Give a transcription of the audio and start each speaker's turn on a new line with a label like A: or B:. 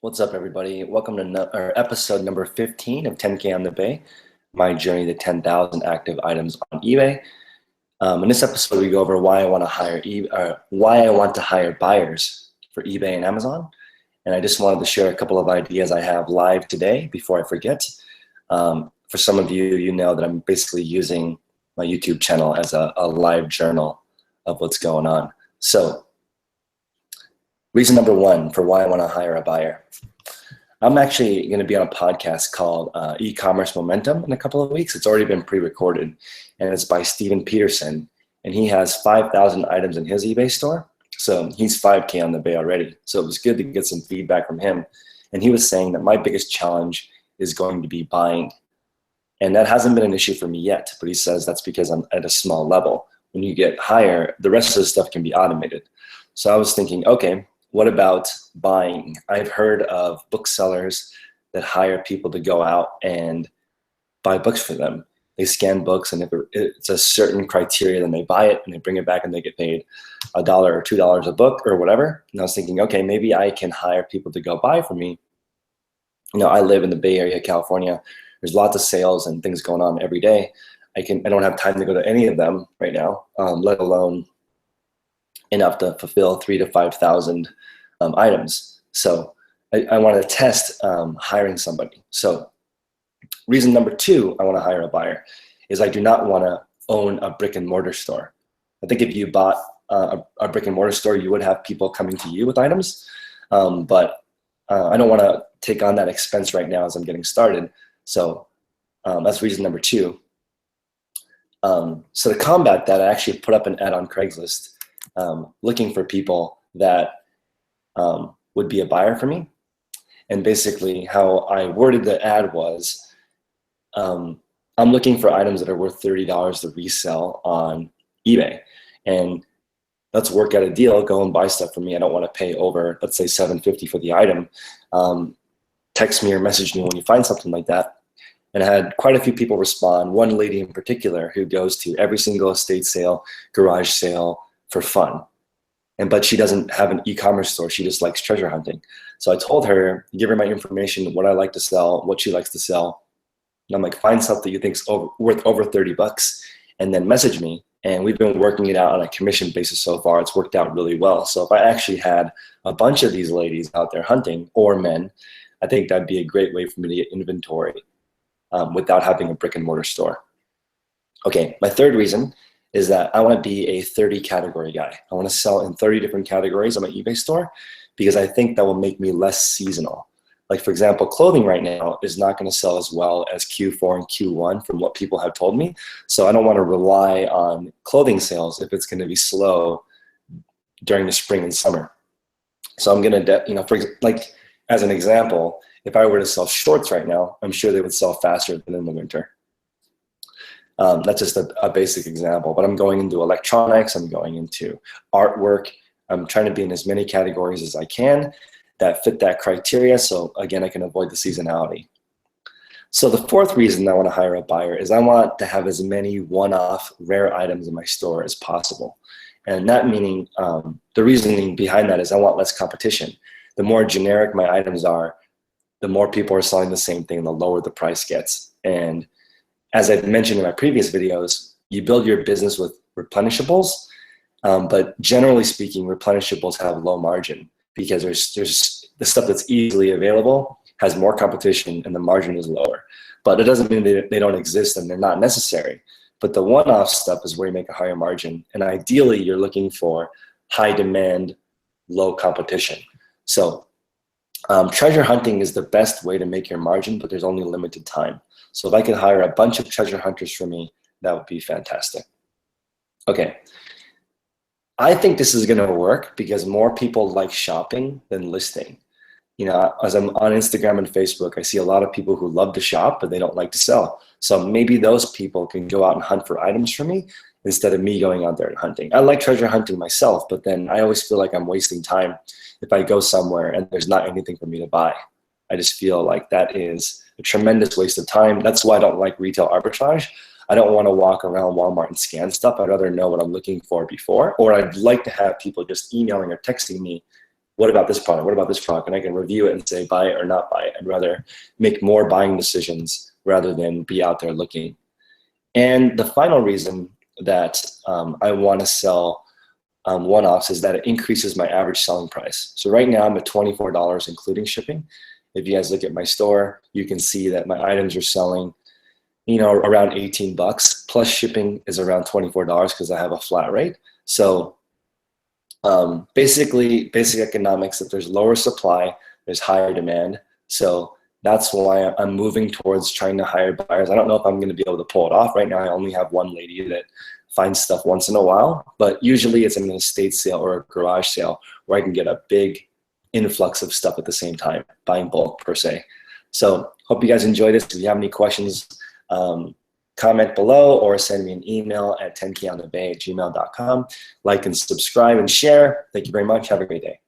A: What's up, everybody? Welcome to episode number 15 of 10K on the Bay, my journey to 10,000 active items on eBay. In this episode, we go over why I want to hire buyers for eBay and Amazon. And I just wanted to share a couple of ideas I have live today before I forget. For some of you, you know that I'm basically using my YouTube channel as a live journal of what's going on. So, reason number one for why I want to hire a buyer. I'm actually going to be on a podcast called E-commerce Momentum in a couple of weeks. It's already been pre-recorded, and it's by Steven Peterson. And he has 5,000 items in his eBay store. So he's 5K on the Bay already. So it was good to get some feedback from him. And he was saying that my biggest challenge is going to be buying. And that hasn't been an issue for me yet, but he says that's because I'm at a small level. When you get higher, the rest of the stuff can be automated. So I was thinking, okay, what about buying? I've heard of booksellers that hire people to go out and buy books for them. They scan books, and if it's a certain criteria, then they buy it and they bring it back and they get paid $1 or $2 a book or whatever. And I was thinking, okay, maybe I can hire people to go buy for me. You know, I live in the Bay Area, California. There's lots of sales and things going on every day. I don't have time to go to any of them right now, let alone enough to fulfill 3,000 to 5,000 items. So I want to test hiring somebody. So reason number two I want to hire a buyer is I do not want to own a brick and mortar store. I think if you bought a brick and mortar store, you would have people coming to you with items, but I don't want to take on that expense right now as I'm getting started. So that's reason number two. So to combat that, I actually put up an ad on Craigslist looking for people that would be a buyer for me. And basically how I worded the ad was, I'm looking for items that are worth $30 to resell on eBay. And let's work out a deal, go and buy stuff for me. I don't want to pay over, let's say $750 for the item. Text me or message me when you find something like that. And I had quite a few people respond. One lady in particular who goes to every single estate sale, garage sale for fun. But she doesn't have an e-commerce store. She just likes treasure hunting. So I told her, give her my information, what I like to sell, what she likes to sell. And I'm like, find something you think's worth over $30 and then message me. And we've been working it out on a commission basis so far. It's worked out really well. So if I actually had a bunch of these ladies out there hunting, or men, I think that'd be a great way for me to get inventory without having a brick and mortar store. Okay, my third reason is that I want to be a 30 category guy. I want to sell in 30 different categories on my eBay store because I think that will make me less seasonal. Like, for example, clothing right now is not going to sell as well as Q4 and Q1 from what people have told me. So I don't want to rely on clothing sales if it's going to be slow during the spring and summer. So I'm going to, as an example, if I were to sell shorts right now, I'm sure they would sell faster than in the winter. That's just a basic example, but I'm going into electronics, I'm going into artwork. I'm trying to be in as many categories as I can that fit that criteria. So again, I can avoid the seasonality. So the fourth reason I want to hire a buyer is I want to have as many one-off rare items in my store as possible. And that meaning, the reasoning behind that is I want less competition. The more generic my items are, the more people are selling the same thing, the lower the price gets. And as I've mentioned in my previous videos, you build your business with replenishables, but generally speaking, replenishables have low margin because there's the stuff that's easily available has more competition and the margin is lower. But it doesn't mean they don't exist and they're not necessary. But the one-off stuff is where you make a higher margin. And ideally, you're looking for high demand, low competition. So treasure hunting is the best way to make your margin, but there's only limited time. So if I could hire a bunch of treasure hunters for me, that would be fantastic. Okay. I think this is going to work because more people like shopping than listing. You know, as I'm on Instagram and Facebook, I see a lot of people who love to shop, but they don't like to sell. So maybe those people can go out and hunt for items for me instead of me going out there and hunting. I like treasure hunting myself, but then I always feel like I'm wasting time if I go somewhere and there's not anything for me to buy. I just feel like that is a tremendous waste of time. That's why I don't like retail arbitrage. I don't want to walk around Walmart and scan stuff. I'd rather know what I'm looking for before, or I'd like to have people just emailing or texting me what about this product? What about this product? And I can review it and say buy it or not buy it. I'd rather make more buying decisions rather than be out there looking. And the final reason that I want to sell one-offs is that it increases my average selling price. So right now I'm at $24 including shipping. If you guys look at my store, you can see that my items are selling, you know, around 18 bucks plus shipping is around $24 because I have a flat rate. So basically basic economics, if there's lower supply, there's higher demand. So that's why I'm moving towards trying to hire buyers. I don't know if I'm going to be able to pull it off. Right now, I only have one lady that finds stuff once in a while, but usually it's an estate sale or a garage sale where I can get a big influx of stuff at the same time, buying bulk per se. So hope you guys enjoyed this. If you have any questions, comment below or send me an email at 10konthebay@gmail.com. Like and subscribe and share. Thank you very much. Have a great day.